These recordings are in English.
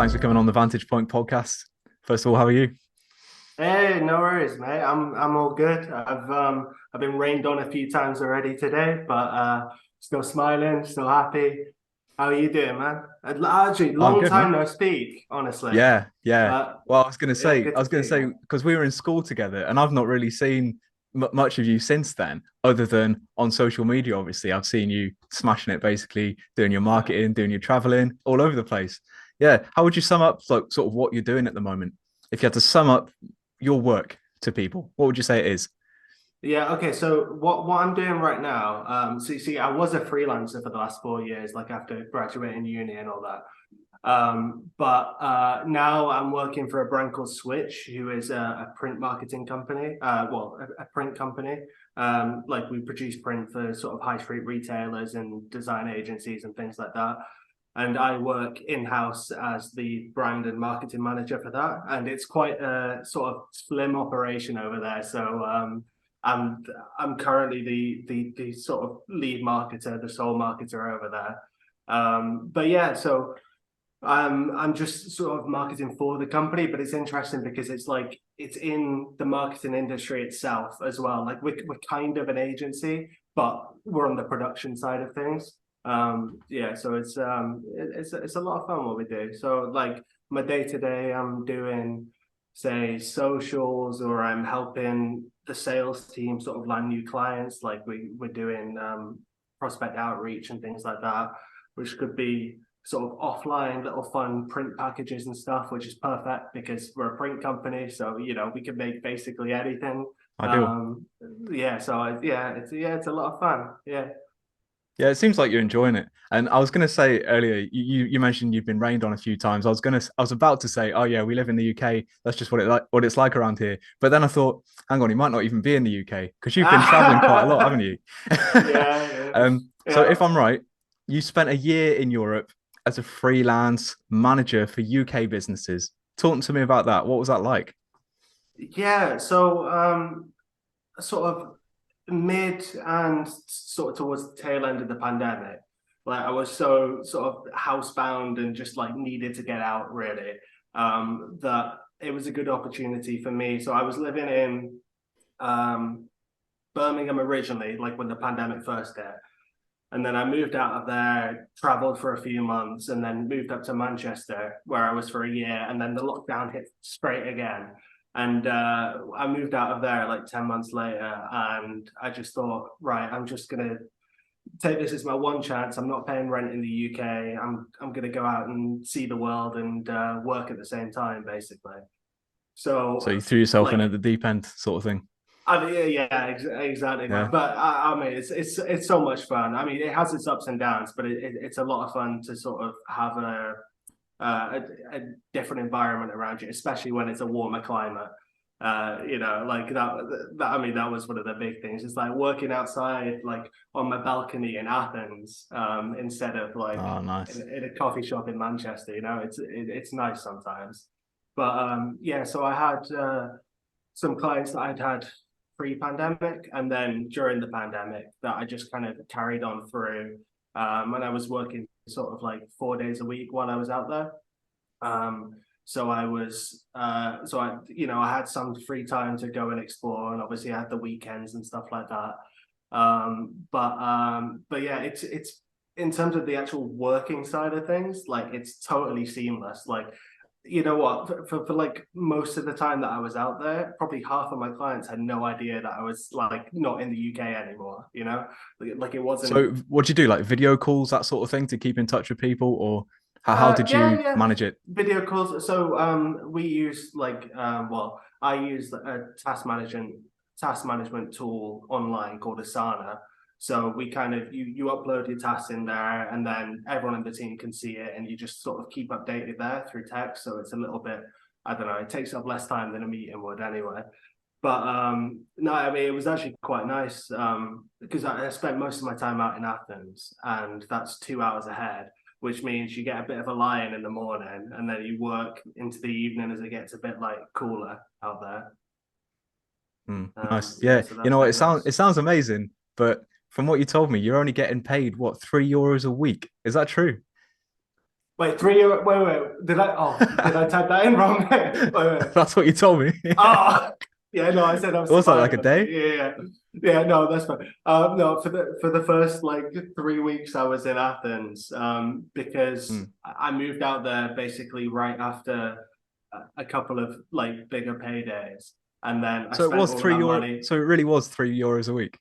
Thanks for coming on the Vantage Point Podcast. First of all, how are you? Hey, no worries, mate. I'm all good. I've been rained on a few times already today, but still smiling, still happy. How are you doing, man? Actually, I'm long good, man. time no speak, honestly. Yeah, yeah. But Well, yeah, good I to was going see to say, you. because we were in school together, and I've not really seen much of you since then, other than on social media. Obviously, I've seen you smashing it, basically doing your marketing, doing your traveling, all over the place. Yeah. How would you sum up like sort of what you're doing at the moment? If you had to sum up your work to people, what would you say it is? Yeah, okay. So what I'm doing right now, so you see, I was a freelancer for the last 4 years, like after graduating uni and all that. But now I'm working for a brand called Switch, who is a print marketing company. A print company. Like we produce print for sort of high street retailers and design agencies and things like that. And I work in-house as the brand and marketing manager for that. And it's quite a sort of slim operation over there. So I'm I'm currently the sort of lead marketer, the sole marketer over there. But yeah, so I'm just sort of marketing for the company, but it's interesting because it's like it's in the marketing industry itself as well. Like we're kind of an agency, but we're on the production side of things. Yeah, so it's a lot of fun what we do. So like my day to day, I'm doing say socials, or I'm helping the sales team sort of land new clients. Like we're doing prospect outreach and things like that, which could be sort of offline little fun print packages and stuff, which is perfect because we're a print company, so you know we can make basically anything. Ideal. Um, yeah, it's a lot of fun. Yeah. Yeah, it seems like you're enjoying it. And I was going to say earlier, you mentioned you've been rained on a few times. I was about to say, oh yeah, we live in the UK. That's just what it's like around here. But then I thought, hang on, he might not even be in the UK because you've been traveling quite a lot, haven't you? Yeah, So yeah. if I'm right, you spent a year in Europe as a freelance manager for UK businesses. Talk to me about that. What was that like? Yeah, so sort of mid and sort of towards the tail end of the pandemic, like I was so sort of housebound and just like needed to get out really, that it was a good opportunity for me. So I was living in um, Birmingham originally, like when the pandemic first hit. And then I moved out of there, traveled for a few months, and then moved up to Manchester, where I was for a year. And then the lockdown hit straight again. And I moved out of there like 10 months later. And I just thought, right, I'm just going to take this as my one chance. I'm not paying rent in the UK. I'm going to go out and see the world and work at the same time, basically. So So, you threw yourself in like, at the deep end, sort of thing. I mean, yeah, exactly, man. Yeah. But I mean, it's so much fun. I mean, it has its ups and downs, but it's a lot of fun to sort of have a different environment around you, especially when it's a warmer climate. You know, like that. I mean, that was one of the big things. It's like working outside, like on my balcony in Athens, instead of like Oh, nice. in a coffee shop in Manchester. You know, it's nice sometimes. But yeah, so I had some clients that I'd had pre-pandemic, and then during the pandemic that I just kind of carried on through. And I was working sort of like 4 days a week while I was out there. So I was, you know, I had some free time to go and explore, and obviously I had the weekends and stuff like that. But yeah, it's in terms of the actual working side of things, like it's totally seamless. Like you know what, for like most of the time that I was out there, probably half of my clients had no idea that I was like not in the UK anymore, you know, like it wasn't. So what do you do? Like video calls, that sort of thing to keep in touch with people, or how did you Yeah, manage it? video calls. So we use like I use a task management tool online called Asana. So we kind of you upload your tasks in there, and then everyone in the team can see it, and you just sort of keep updated there through text. So it's a little bit, I don't know, it takes up less time than a meeting would anyway. But no, I mean it was actually quite nice because I spent most of my time out in Athens, and that's 2 hours ahead, which means you get a bit of a lie-in in the morning, and then you work into the evening as it gets a bit like cooler out there. Nice. Yeah, Yeah. so You that's know what? been nice. It sounds amazing, but from what you told me, you're only getting paid what, €3 a week. Is that true? Wait, 3 year. Wait. Did I type that in wrong? Wait. That's what you told me. Oh, yeah. No, I said I was What's that, like surviving. a day? Yeah. No, that's fine. No, for the first like 3 weeks I was in Athens, because Mm. I moved out there basically right after a couple of like bigger paydays, and then I So it spent was all three that euro. money So it really was €3 a week.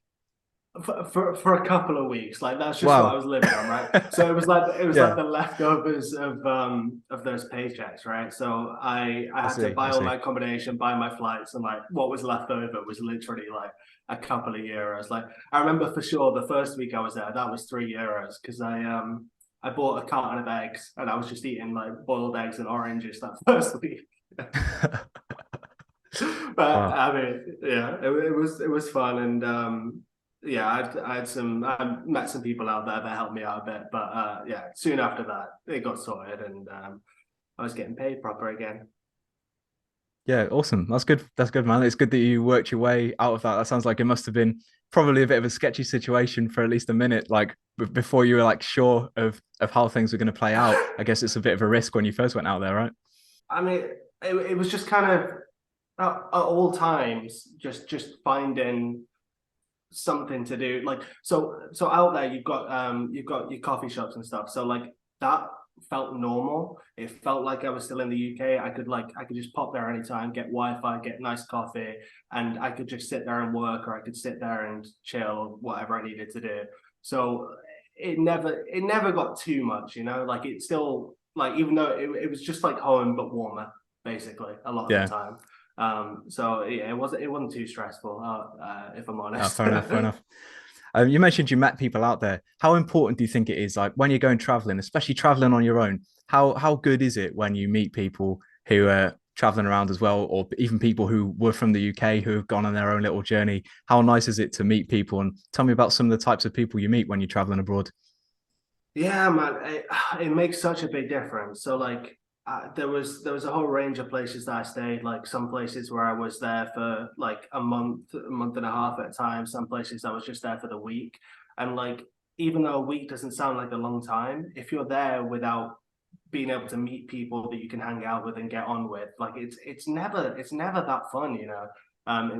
for a couple of weeks. Like that's just what I Wow. was living on, right? So it was like Yeah, the leftovers of those paychecks, right? So I I had to see. I buy all see. my accommodation, buy my flights, and like what was left over was literally like a couple of euros. Like I remember for sure the first week I was there, that was €3 because I bought a carton of eggs and I was just eating like boiled eggs and oranges that first week. But Wow. I mean, yeah, it was fun, and yeah, I met some people out there that helped me out a bit, but yeah, soon after that it got sorted, and I was getting paid proper again. Yeah, awesome. That's good. That's good, man. It's good that you worked your way out of that. That sounds like it must have been probably a bit of a sketchy situation for at least a minute, like before you were like sure of how things were going to play out. I guess it's a bit of a risk when you first went out there, right? I mean, it was just kind of at all times just finding something to do. Like so out there you've got your coffee shops and stuff. So like that felt normal. It felt like I was still in the UK. I could just pop there anytime, get Wi-Fi, get nice coffee, and I could just sit there and work, or I could sit there and chill, whatever I needed to do. So it never got too much, you know, like it still like even though it was just like home but warmer, basically, a lot of the Yeah. time. So yeah, it wasn't too stressful, if I'm honest. Fair enough. Fair enough. You mentioned you met people out there. How important do you think it is, like when you're going traveling, especially traveling on your own? How good is it when you meet people who are traveling around as well, or even people who were from the UK who have gone on their own little journey? How nice is it to meet people? And tell me about some of the types of people you meet when you're traveling abroad. Yeah, man, it makes such a big difference. So like there was a whole range of places that I stayed, like some places where I was there for like a month and a half at a time, some places I was just there for the week. And like even though a week doesn't sound like a long time, if you're there without being able to meet people that you can hang out with and get on with, like it's never that fun, you know,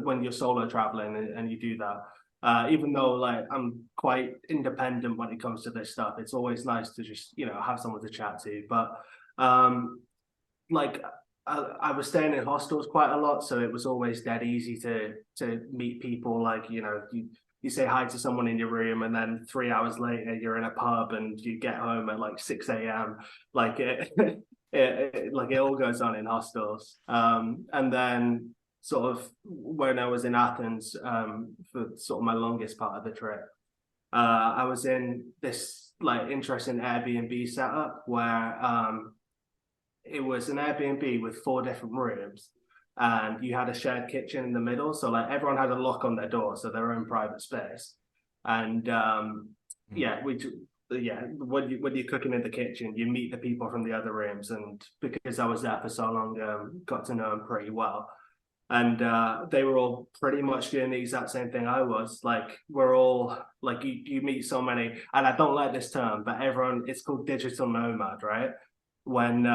when you're solo traveling and you do that. Even though like I'm quite independent when it comes to this stuff, it's always nice to just have someone to chat to. But um, like I was staying in hostels quite a lot, so it was always dead easy to meet people. Like you say hi to someone in your room, and then 3 hours later you're in a pub, and you get home at like 6 a.m. Like like it all goes on in hostels. And then sort of when I was in Athens for sort of my longest part of the trip, I was in this like interesting Airbnb setup where it was an Airbnb with four different rooms, and you had a shared kitchen in the middle. So like everyone had a lock on their door, so their own private space. And yeah, when you're cooking in the kitchen, you meet the people from the other rooms, and because I was there for so long, got to know them pretty well. And they were all pretty much doing the exact same thing I was. Like we're all like you meet so many, and I don't like this term, but everyone it's called digital nomad, right? When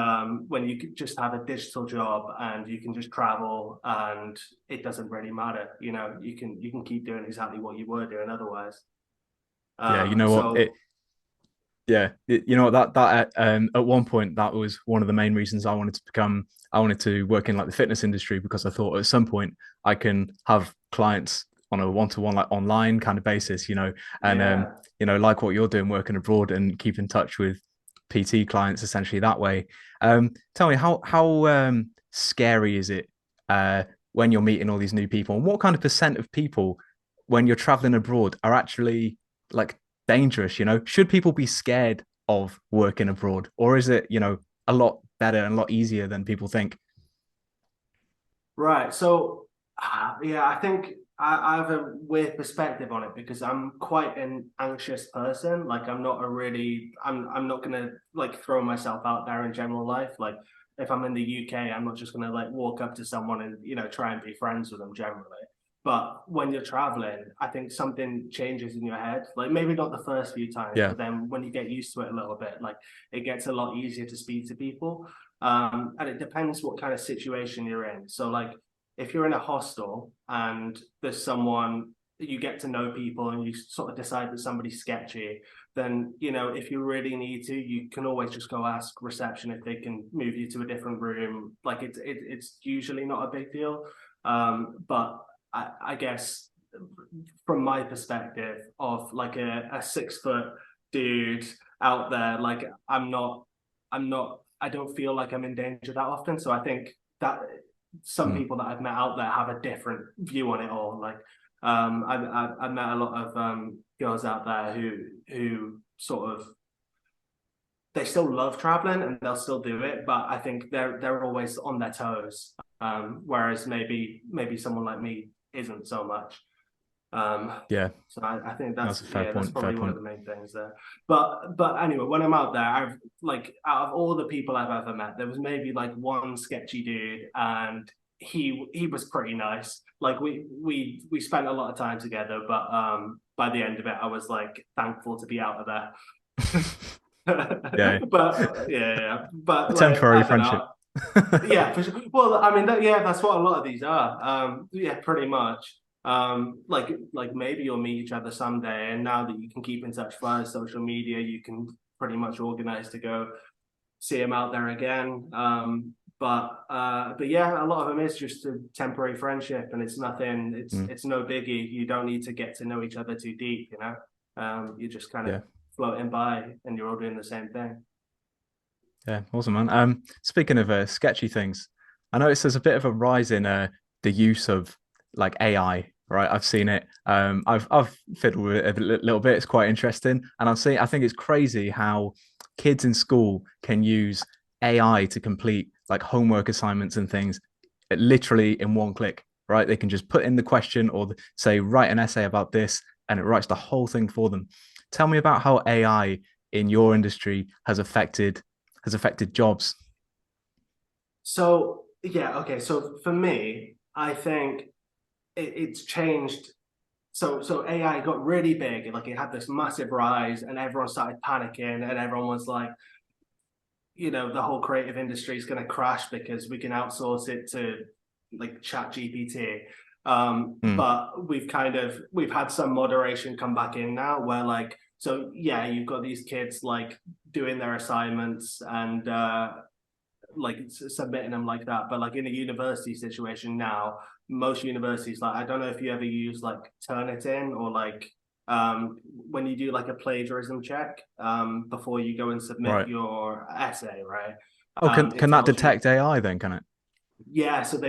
you just have a digital job and you can just travel and it doesn't really matter, you know, you can keep doing exactly what you were doing otherwise. Yeah, you know what? So You know what, that at one point that was one of the main reasons I wanted to work in like the fitness industry, because I thought at some point I can have clients on a one-to-one, like online kind of basis, and yeah. like what you're doing, working abroad and keep in touch with PT clients essentially that way. Tell me, how scary is it when you're meeting all these new people, and what kind of percent of people when you're traveling abroad are actually like dangerous? Should people be scared of working abroad, or is it, a lot better and a lot easier than people think? Right. So, yeah, I think I have a weird perspective on it because I'm quite an anxious person. Like, I'm not gonna like throw myself out there in general life. Like, if I'm in the UK, I'm not just gonna like walk up to someone and try and be friends with them generally. But when you're traveling, I think something changes in your head. Like maybe not the first few times, Yeah. but then when you get used to it a little bit, like it gets a lot easier to speak to people. And it depends what kind of situation you're in. So like if you're in a hostel and there's someone, you get to know people and you sort of decide that somebody's sketchy, then, you know, if you really need to, you can always just go ask reception if they can move you to a different room. Like it's usually not a big deal. But I guess from my perspective of like a 6 foot dude out there, like I don't feel like I'm in danger that often. So I think that some people that I've met out there have a different view on it all. Like I've met a lot of girls out there who sort of they still love traveling and they'll still do it, but I think they're always on their toes. Whereas maybe someone like me isn't so much. Yeah. So I think That's a fair that's point. Fair probably one of point. the main things there. But anyway, when I'm out there, I've like out of all the people I've ever met, there was maybe like one sketchy dude, and he was pretty nice. Like we spent a lot of time together, but by the end of it, I was like thankful to be out of there. Yeah. But A but like temporary I don't friendship. know. Yeah, for sure. Well, I mean, that's what a lot of these are. Yeah, pretty much. Like maybe you'll meet each other someday, and now that you can keep in touch via social media, you can pretty much organize to go see him out there again. But yeah, a lot of them is just a temporary friendship, and it's nothing. It's no biggie. You don't need to get to know each other too deep, you know. You're just kind of Yeah. floating by, and you're all doing the same thing. Yeah, awesome, man. Speaking of sketchy things, I noticed there's a bit of a rise in the use of like AI, right? I've seen it. I've fiddled with it a little bit. It's quite interesting, and I think it's crazy how kids in school can use AI to complete like homework assignments and things, literally in one click, right? They can just put in the question or say write an essay about this, and it writes the whole thing for them. Tell me about how AI in your industry has affected jobs. So yeah, okay. So for me, I think it's changed. So AI got really big, like it had this massive rise, and everyone started panicking, and everyone was like, you know, the whole creative industry is going to crash because we can outsource it to like Chat GPT. Mm, But we've had some moderation come back in now, where like so yeah, you've got these kids like doing their assignments and like submitting them like that. But like in a university situation now, most universities, like I don't know if you ever use like Turnitin or like when you do like a plagiarism check before you go and submit right. your essay, right? Oh, It can that tells you, detect AI then? Can it? yeah. So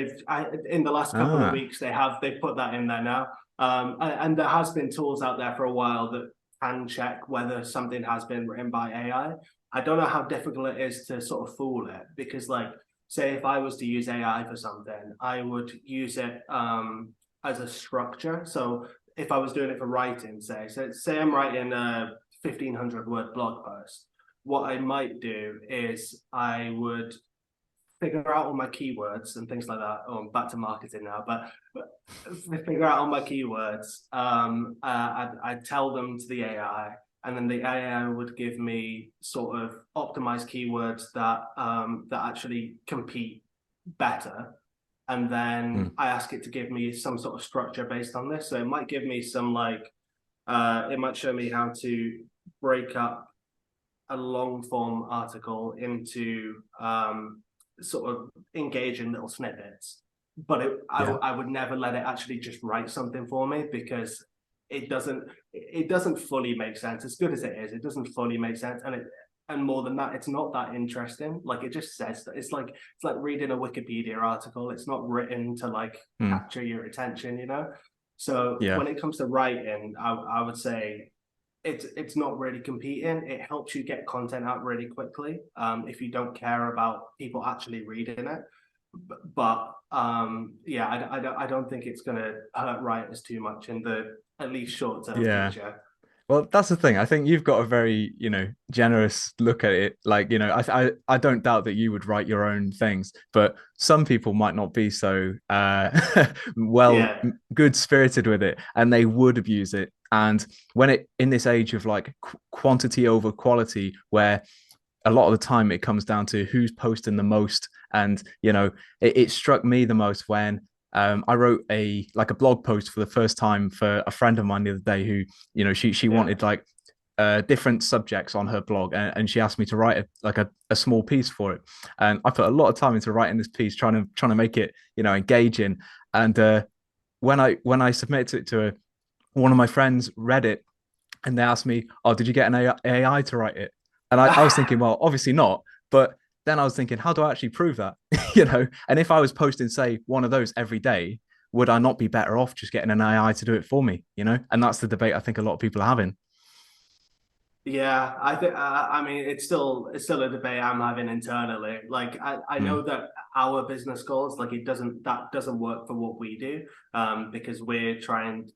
in the last couple of Ah, weeks they've put that in there now, and there has been tools out there for a while that can check whether something has been written by AI. I don't know how difficult it is to sort of fool it because, like, say if I was to use AI for something, I would use it as a structure. So if I was doing it for writing, say I'm writing a 1,500 word blog post, what I might do is I would figure out all my keywords and things like that. Oh, I'm back to marketing now, but figure out all my keywords. I'd tell them to the AI, and then the AI would give me sort of optimized keywords that actually compete better. And then mm, I ask it to give me some sort of structure based on this. So it might give me some like it might show me how to break up a long form article into sort of engaging little snippets. But yeah, I would never let it actually just write something for me because it doesn't fully make sense. As good as it is, it doesn't fully make sense, and more than that, it's not that interesting. Like it just says that it's like reading a Wikipedia article. It's not written to like mm, capture your attention, you know. So yeah, when it comes to writing, I would say it's not really competing. It helps you get content out really quickly if you don't care about people actually reading it. But yeah, I don't think it's going to hurt writers too much in the at least short term yeah. future. Well, that's the thing. I think you've got a very, generous look at it. Like, I don't doubt that you would write your own things, but some people might not be so Yeah. good spirited with it, and they would abuse it. And when it in this age of like quantity over quality, where a lot of the time it comes down to who's posting the most, and it struck me the most when I wrote a blog post for the first time for a friend of mine the other day who, she Yeah. wanted like different subjects on her blog, and she asked me to write a small piece for it, and I put a lot of time into writing this piece, trying to make it engaging. And when I submitted it to her, one of my friends read it, and they asked me, "Oh, did you get an AI to write it?" And I was thinking, well, obviously not. But then I was thinking, how do I actually prove that? And if I was posting, say, one of those every day, would I not be better off just getting an AI to do it for me? And that's the debate I think a lot of people are having. Yeah, I think I mean it's still a debate I'm having internally. Like I know Mm, that our business goals, like that doesn't work for what we do, because we're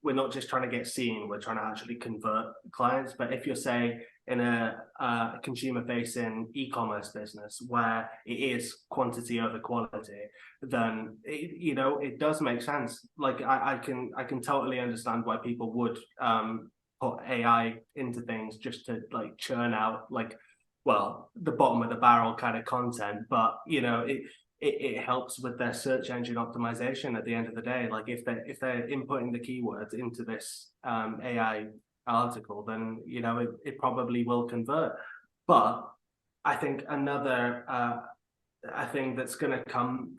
not just trying to get seen, we're trying to actually convert clients. But if you're say in a consumer facing e-commerce business where it is quantity over quality, then it does make sense. Like I can totally understand why people would put AI into things just to like churn out like, well, the bottom of the barrel kind of content, but it helps with their search engine optimization at the end of the day. Like if they're inputting the keywords into this AI article, then it probably will convert. But I think another I think that's going to come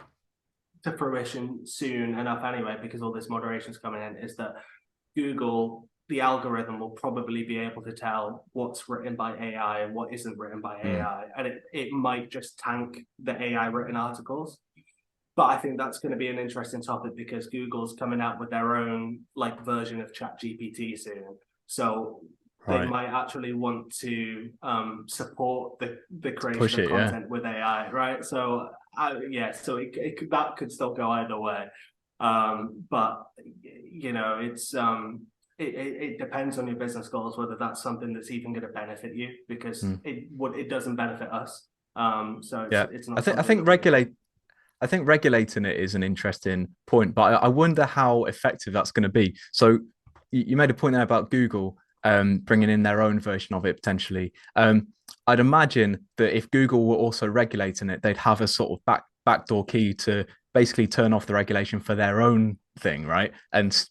to fruition soon enough anyway, because all this moderation is coming in, is that Google, the algorithm will probably be able to tell what's written by AI and what isn't written by mm. AI. And it might just tank the AI written articles. But I think that's going to be an interesting topic because Google's coming out with their own like version of ChatGPT soon. So they Right. might actually want to support the creation Push of it, yeah. content with AI, right? So yeah, so that could still go either way. But it depends on your business goals whether that's something that's even going to benefit you, because Mm. it doesn't benefit us. So Yeah. it's I not think I something think that we can do. regulate I think regulating it is an interesting point, but I wonder how effective that's going to be. So you made a point there about Google bringing in their own version of it potentially. I'd imagine that if Google were also regulating it, they'd have a sort of backdoor key to basically turn off the regulation for their own thing, right?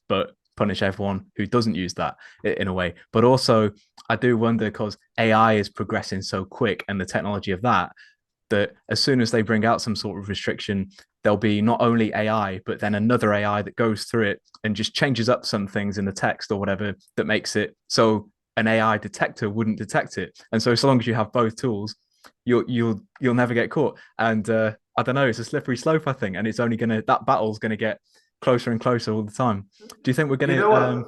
But punish everyone who doesn't use that in a way. But also, I do wonder because AI is progressing so quick and the technology of that as soon as they bring out some sort of restriction, there'll be not only AI, but then another AI that goes through it and just changes up some things in the text or whatever that makes it so an AI detector wouldn't detect it. And so, as long as you have both tools, you'll never get caught. And I don't know, it's a slippery slope, I think, and it's only that battle's gonna get closer and closer all the time. Do you think we're You gonna? know what?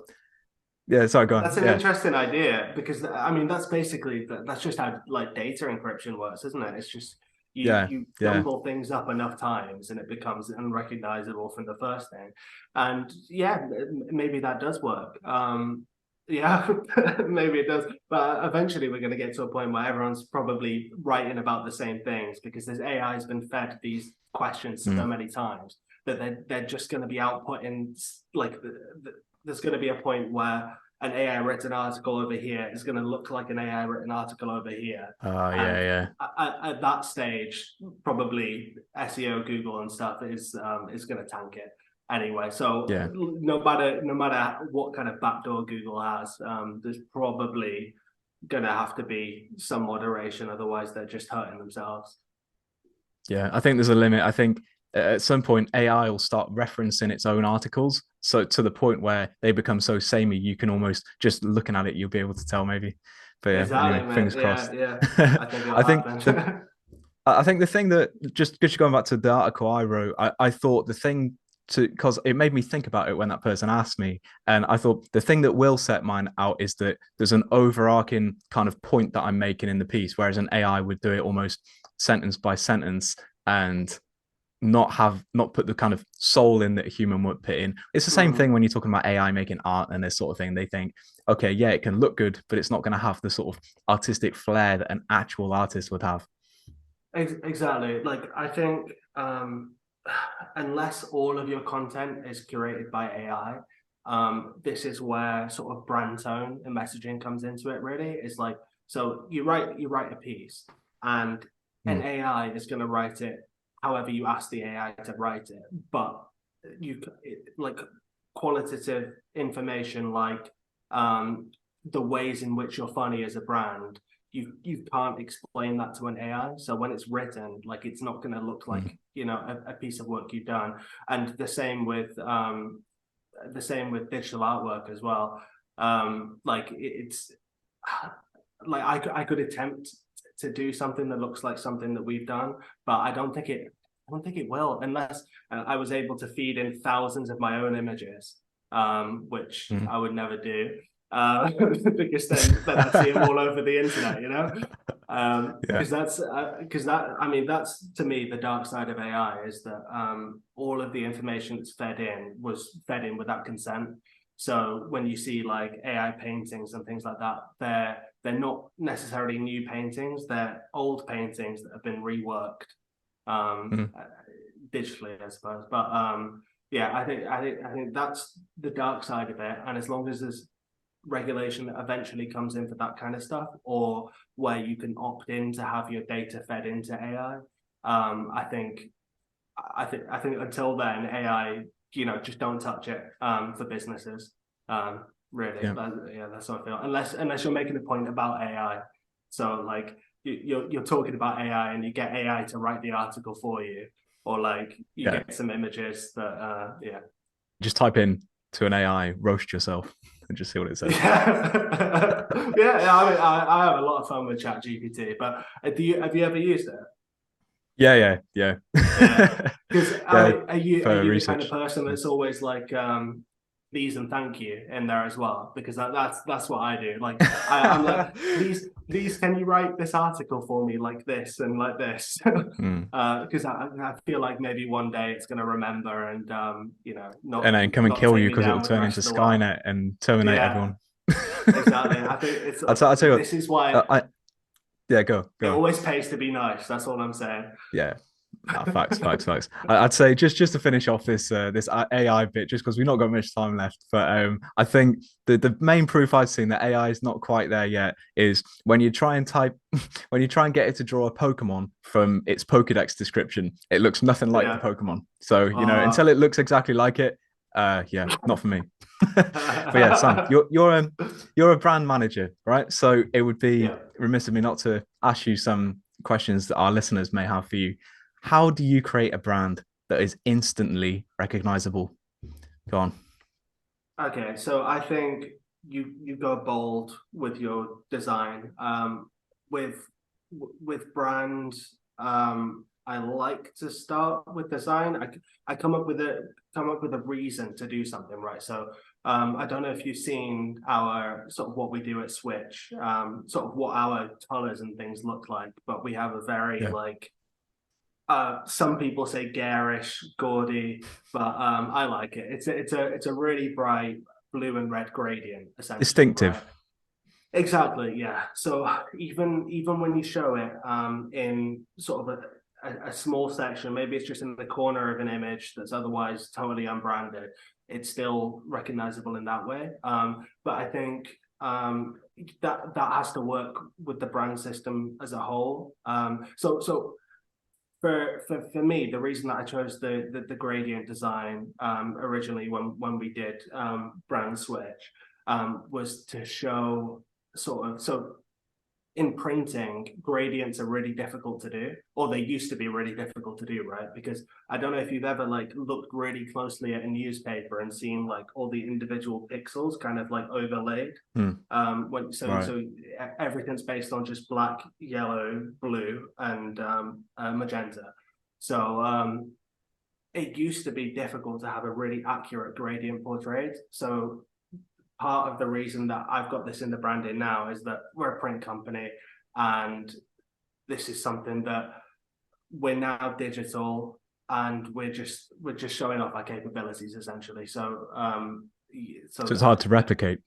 Yeah, sorry, go on. That's an Yeah, interesting idea because I mean that's basically that's just how like data encryption works, isn't it? It's just you yeah, you yeah. jumble things up enough times and it becomes unrecognizable from the first thing. And yeah, maybe that does work. Yeah, maybe it does. But eventually we're going to get to a point where everyone's probably writing about the same things because this AI has been fed these questions so Mm. many times that they're just going to be outputting like there's going to be a point where an AI written article over here is going to look like an AI written article over here. Oh, yeah, And yeah, at that stage, probably SEO, Google, and stuff is going to tank it anyway. So yeah. no matter what kind of backdoor Google has, there's probably going to have to be some moderation. Otherwise, they're just hurting themselves. Yeah, I think there's a limit. I think at some point AI will start referencing its own articles, so to the point where they become so samey, you can almost just looking at it, you'll be able to tell maybe. But yeah, Exactly, anyway, mate. fingers Yeah, crossed. yeah. I think it'll I think the happen. I think the thing that just going back to the article I wrote, I thought the thing to because it made me think about it when that person asked me, and I thought the thing that will set mine out is that there's an overarching kind of point that I'm making in the piece, whereas an AI would do it almost sentence by sentence, and not put the kind of soul in that a human would put in. It's the same thing when you're talking about AI making art and this sort of thing. They think, okay, yeah, it can look good, but it's not going to have the sort of artistic flair that an actual artist would have. Exactly. Like I think unless all of your content is curated by AI, this is where sort of brand tone and messaging comes into it. Really, it's like, so you write a piece, and an AI is going to write it however you ask the AI to write it, but like qualitative information, like the ways in which you're funny as a brand, you can't explain that to an AI. So when it's written, like it's not going to look like a piece of work you've done. And the same with digital artwork as well. Like it's like I could attempt to do something that looks like something that we've done, but I don't think it will, unless I was able to feed in thousands of my own images, which I would never do. Because then I see them all over the internet, because that's to me the dark side of AI, is that all of the information that's fed in was fed in without consent. So when you see like AI paintings and things like that, they're not necessarily new paintings, they're old paintings that have been reworked digitally, I suppose. But yeah, I think that's the dark side of it. And as long as there's regulation that eventually comes in for that kind of stuff, or where you can opt in to have your data fed into AI, I think until then, AI, just don't touch it for businesses. Really, yeah, that's how I feel. Unless you're making a point about AI, so like you're talking about AI and you get AI to write the article for you, or like you get some images that just type in to an AI, roast yourself, and just see what it says. Yeah, I mean, I have a lot of fun with ChatGPT, but have you ever used it? Yeah. Because are you research. the kind of person that's always like please and thank you in there as well? Because that's what I do. Like I'm like, please can you write this article for me like this and like this? Because I feel like maybe one day it's going to remember and not, and then come and kill you because it will turn into Skynet and terminate everyone. Exactly. I think it's I'll tell you this is why go it always pays to be nice. That's all I'm saying. Yeah. No, facts. I'd say just to finish off this AI bit, just because we've not got much time left, but I think the main proof I've seen that AI is not quite there yet is when you try and get it to draw a Pokemon from its Pokedex description, it looks nothing like the Pokemon. So until it looks exactly like it, not for me. But yeah, Sam, you're a brand manager, right? So it would be remiss of me not to ask you some questions that our listeners may have for you. How do you create a brand that is instantly recognizable? Go on. Okay, so I think you go bold with your design. With brands, I like to start with design. I come up with a reason to do something, right? So I don't know if you've seen our sort of what we do at Switch, sort of what our colors and things look like, but we have a very like some people say garish, gaudy, but I like it. It's a really bright blue and red gradient, essentially. Distinctive. Right? Exactly, yeah. So even when you show it in sort of a small section, maybe it's just in the corner of an image that's otherwise totally unbranded, it's still recognizable in that way. But I think that has to work with the brand system as a whole. So for me, the reason that I chose the gradient design originally when we did brand switch was to show sort of, so in printing, gradients are really difficult to do, or they used to be really difficult to do, right? Because I don't know if you've ever like looked really closely at a newspaper and seen like all the individual pixels kind of like overlaid. So everything's based on just black, yellow, blue, and magenta. So it used to be difficult to have a really accurate gradient portrayed. So part of the reason that I've got this in the branding now is that we're a print company, and this is something that we're now digital, and we're just showing off our capabilities essentially. So So it's hard to replicate.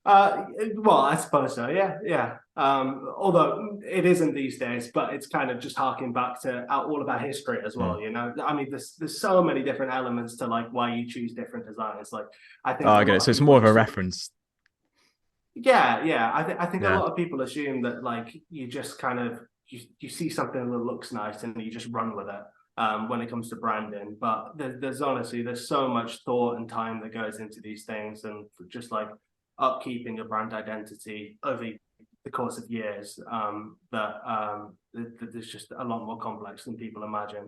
Well, I suppose so. Yeah. Although it isn't these days, but it's kind of just harking back to all of our history as well. You know, I mean, there's so many different elements to like why you choose different designs. Like, I think. Oh, I get it. So it's more of a reference. Yeah. I think a Yeah. lot of people assume that like you just kind of you see something that looks nice and you just run with it. When it comes to branding, but there's honestly so much thought and time that goes into these things, and just like upkeeping your brand identity over the course of years, that there's just a lot more complex than people imagine.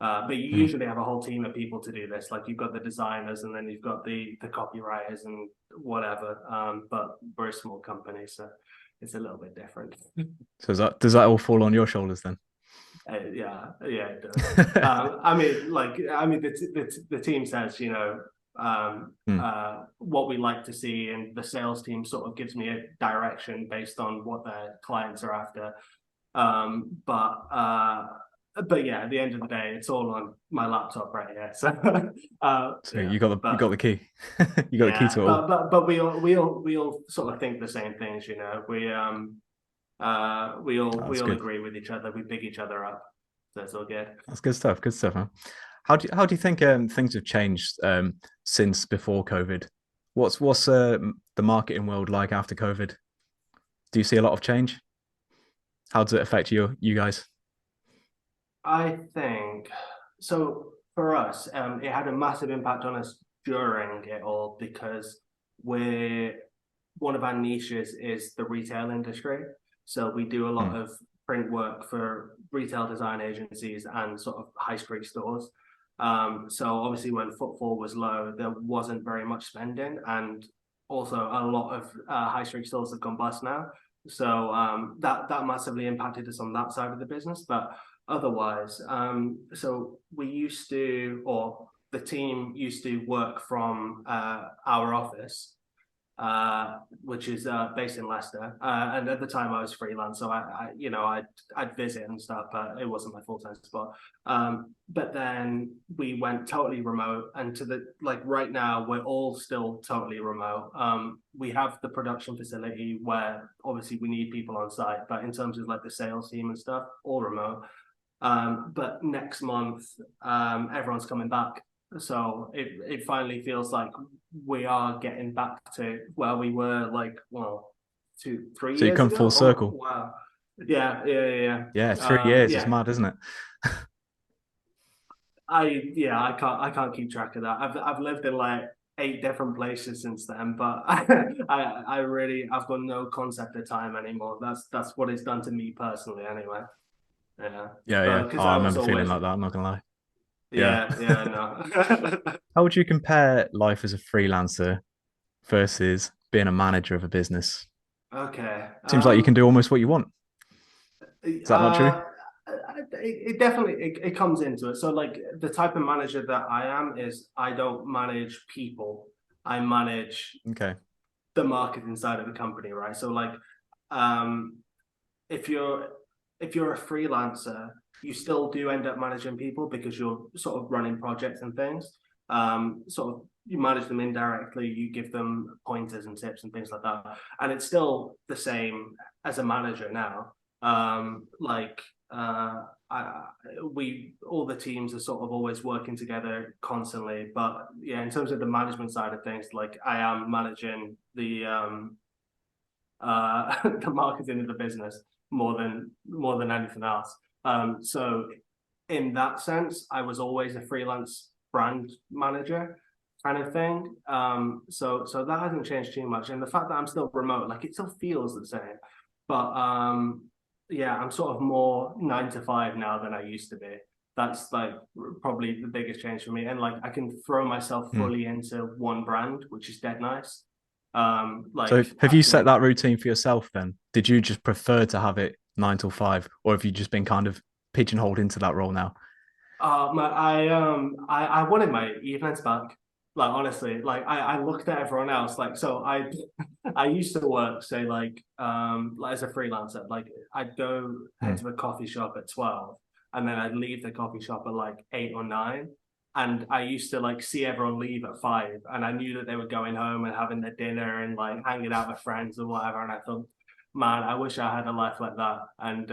But you usually have a whole team of people to do this. Like you've got the designers, and then you've got the copywriters and whatever. But we're a small company, so it's a little bit different. So does that all fall on your shoulders then? Yeah, it does. I mean, the team says, you know, what we like to see, and the sales team sort of gives me a direction based on what their clients are after. But yeah, at the end of the day, it's all on my laptop right here. So, so you got the key. You got the key to it all. But we all sort of think the same things, you know. We all agree with each other. We pick each other up. So it's all good. That's good stuff. Good stuff, man. How do you think things have changed since before COVID? What's the marketing world like after COVID? Do you see a lot of change? How does it affect you guys? I think so. For us, it had a massive impact on us during it all, because one of our niches is the retail industry. So we do a lot of print work for retail design agencies and sort of high street stores. So obviously when footfall was low, there wasn't very much spending, and also a lot of high street stores have gone bust now. So that massively impacted us on that side of the business. But otherwise, so we used to, or the team used to work from our office, which is based in Leicester. And at the time I was freelance, so I'd visit and stuff, but it wasn't my full-time spot. But then we went totally remote, and right now we're all still totally remote. We have the production facility where obviously we need people on site, but in terms of like the sales team and stuff, all remote. But next month, everyone's coming back. So it finally feels like we are getting back to where we were, like, 2-3 years ago. So you come full circle. Oh, wow. Yeah. Yeah, 3 years. It's mad, isn't it? I can't keep track of that. I've lived in like 8 different places since then, but I've got no concept of time anymore. That's what it's done to me personally, anyway. Yeah. Oh, I remember feeling like that. I'm not gonna lie. No. How would you compare life as a freelancer versus being a manager of a business? Okay. Seems like you can do almost what you want. Is that not true? It definitely comes into it. So like the type of manager that I am is I don't manage people. I manage the marketing side of the company, right? So like if you're a freelancer, you still do end up managing people because you're sort of running projects and things. Sort of you manage them indirectly, you give them pointers and tips and things like that. And it's still the same as a manager now. All the teams are sort of always working together constantly. But yeah, in terms of the management side of things, like I am managing the the marketing of the business more than anything else. So in that sense, I was always a freelance brand manager kind of thing. So that hasn't changed too much. And the fact that I'm still remote, like it still feels the same. But yeah, I'm sort of more 9 to 5 now than I used to be. That's like probably the biggest change for me. And like I can throw myself fully into one brand, which is dead nice. So have you set that routine for yourself then? Did you just prefer to have it 9 till 5, or have you just been kind of pigeonholed into that role now? I wanted my evenings back. Like honestly, like I looked at everyone else. Like so I used to work, say like as a freelancer, like I'd go into a coffee shop at 12 and then I'd leave the coffee shop at like 8 or 9. And I used to like see everyone leave at 5, and I knew that they were going home and having their dinner and like hanging out with friends or whatever. And I thought, man, I wish I had a life like that. And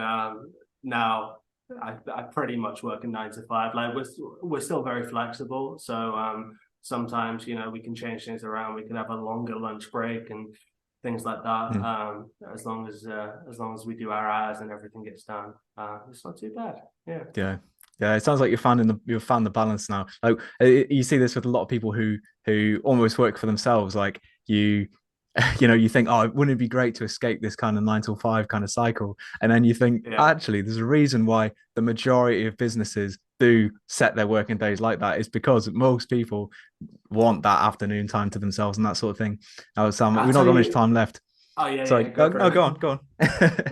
now I pretty much work a 9 to 5. Like we're still very flexible, so sometimes we can change things around. We can have a longer lunch break and things like that. As long as we do our hours and everything gets done, it's not too bad. Yeah. Yeah. Yeah, it sounds like you've found the balance now. Like you see this with a lot of people who almost work for themselves. Like you you think, oh, wouldn't it be great to escape this kind of 9 to 5 kind of cycle? And then you think, actually, there's a reason why the majority of businesses do set their working days like that. Is because most people want that afternoon time to themselves and that sort of thing. Sam, we've not got much time left. Oh yeah, Sorry. yeah, go go on.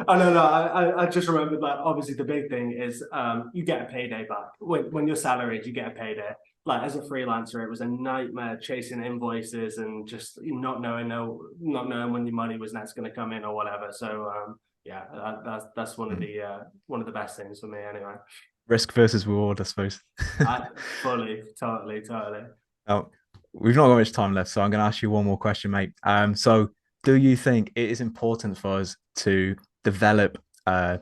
Oh no, I just remembered that obviously the big thing is you get a payday back. When you're salaried, you get a payday. Like as a freelancer, it was a nightmare chasing invoices and just not knowing when the money was next going to come in or whatever. So yeah, that's one of the best things for me anyway. Risk versus reward, I suppose. Totally. Oh, we've not got much time left, so I'm going to ask you one more question, mate. So do you think it is important for us to develop our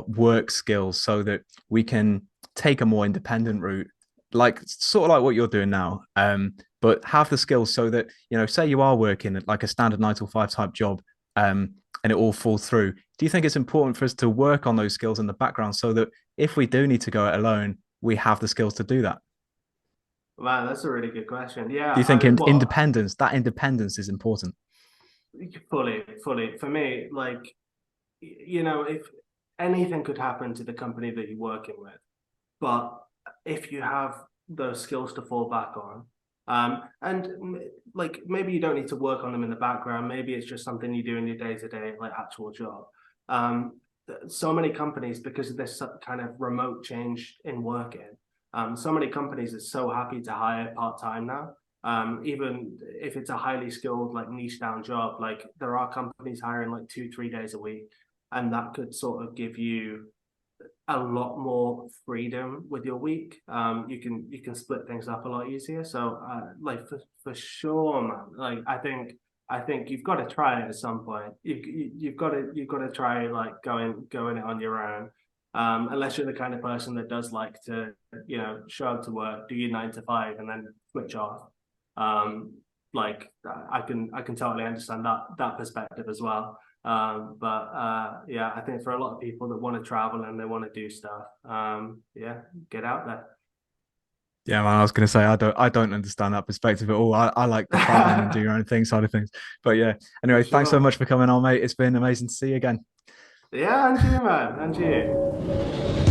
work skills so that we can take a more independent route, like sort of like what you're doing now, but have the skills so that, say you are working at like a standard 9 to 5 type job, and it all falls through. Do you think it's important for us to work on those skills in the background so that if we do need to go it alone, we have the skills to do that? Wow, that's a really good question. Yeah, Do you think independence is important? Fully. For me, like, if anything could happen to the company that you're working with, but if you have those skills to fall back on, and like maybe you don't need to work on them in the background, maybe it's just something you do in your day-to-day, like actual job. So many companies, because of this kind of remote change in working, so many companies are so happy to hire part-time now. Even if it's a highly skilled, like niche down job, like there are companies hiring like 2-3 days a week, and that could sort of give you a lot more freedom with your week. You can split things up a lot easier. So like for sure, man. Like I think you've got to try it at some point. You've got to try like going it on your own. Unless you're the kind of person that does like to show up to work, do your 9 to 5, and then switch off. Like I can totally understand that perspective as well. Yeah, I think for a lot of people that want to travel and they want to do stuff, yeah, get out there. Yeah, man, I was going to say I don't understand that perspective at all. I like the traveling and do your own thing side of things. But yeah, anyway, thanks so much for coming on, mate. It's been amazing to see you again. Yeah, and you, man, and you.